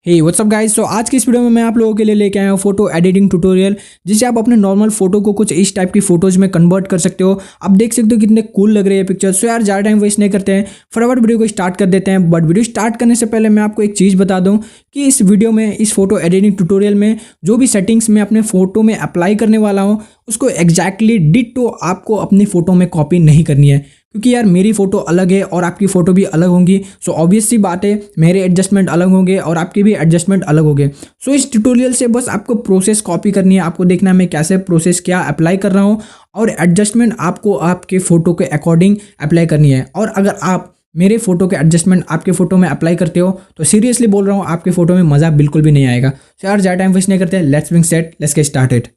हे what's up guys. So आज की इस वीडियो में मैं आप लोगों के लिए लेके आया हूँ फोटो एडिटिंग ट्यूटोरियल, जिससे आप अपने नॉर्मल फोटो को कुछ इस टाइप की फोटोज में कन्वर्ट कर सकते हो। आप देख सकते हो कितने कूल लग रहे हैं पिक्चर। सो यार ज़्यादा टाइम वेस्ट नहीं करते हैं, फटाफट वीडियो को स्टार्ट कर देते हैं। बट वीडियो स्टार्ट करने से पहले मैं आपको एक चीज़ बता दूँ कि इस वीडियो में, इस फोटो एडिटिंग ट्यूटोरियल में जो भी सेटिंग्स मैं अपने फोटो में अप्लाई करने वाला हूँ, उसको एग्जैक्टली डिट्टो आपको अपनी फोटो में कॉपी नहीं करनी है, क्योंकि यार मेरी फ़ोटो अलग है और आपकी फ़ोटो भी अलग होंगी। सो ऑब्वियस सी बात है, मेरे एडजस्टमेंट अलग होंगे और आपके भी एडजस्टमेंट अलग होंगे। सो इस ट्यूटोरियल से बस आपको प्रोसेस कॉपी करनी है। आपको देखना है मैं कैसे प्रोसेस क्या अप्लाई कर रहा हूँ और एडजस्टमेंट आपको आपके फ़ोटो के अकॉर्डिंग अप्लाई करनी है। और अगर आप मेरे फ़ोटो के एडजस्टमेंट आपके फ़ोटो में अप्लाई करते हो तो सीरियसली बोल रहा हूँ, आपके फ़ोटो में मज़ा बिल्कुल भी नहीं आएगा। सो यार ज़्यादा टाइम वेस्ट नहीं करते, let's being set, let's get started.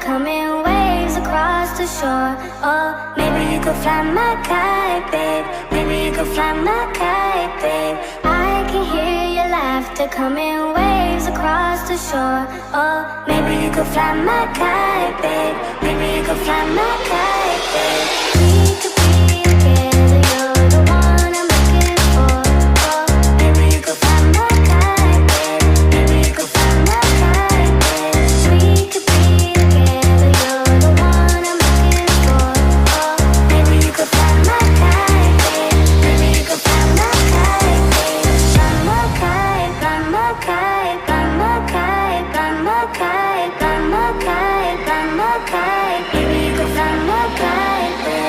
Coming waves across the shore. Oh, maybe you could fly my kite, babe. Maybe you could fly my kite, babe. I can hear your laughter coming waves across the shore. Oh, maybe you could fly my kite, babe. Maybe you could fly my kite, babe. We could be together, you're the one I'm looking for. Oh, maybe you could fly my kite, babe. Maybe you could fly my kite, babe. We could be together, you're the one I'm looking for. Oh, maybe you could fly my kite, babe. Maybe you could fly my kite, babe. Fly my kite, fly my kite, fly my kite, fly my kite, fly my kite, fly my kite. Maybe you could fly my kite, babe.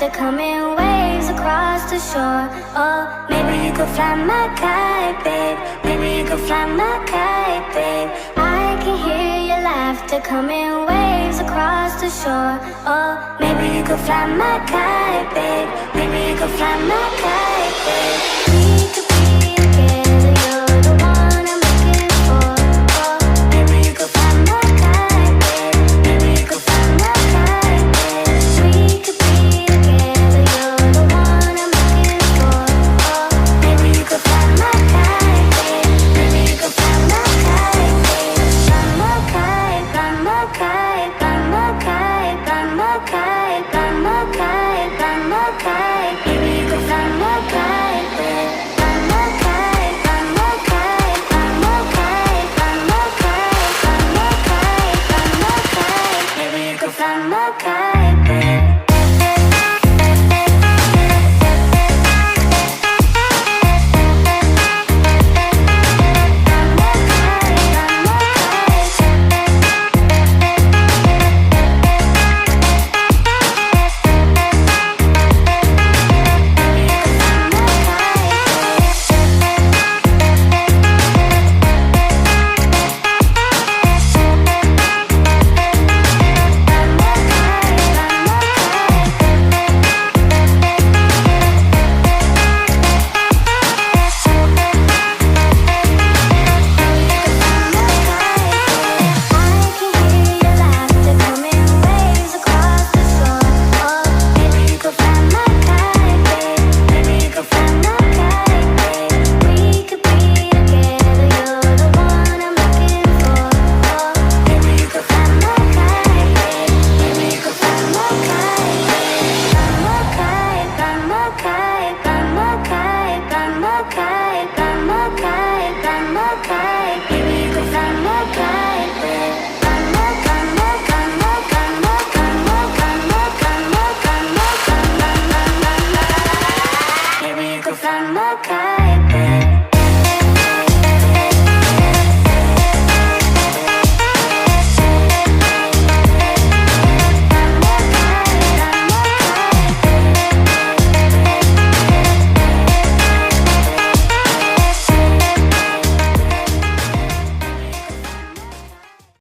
laughter coming waves across the shore. Oh, maybe you could fly my kite, babe. Maybe you could fly my kite, babe. I can hear your laughter coming waves across the shore. Oh, maybe you could fly my kite, babe. Maybe you could fly my kite, babe. We could be together, you're the one I'm looking for. Oh, maybe you could fly my kite, babe. Maybe you could fly my kite, babe. We could be together, you're the one I'm looking for. Oh, maybe you could fly my kite, babe. Maybe you could fly my kite, babe. Fly my kite, fly my kite, fly my kite, fly my kite, fly my kite, fly my kite. Maybe you could fly my kite, babe. Fly my kite, fly my kite, fly my kite, fly my kite, fly my kite, fly my kite. Maybe you could fly my kite, babe. Fly my kite.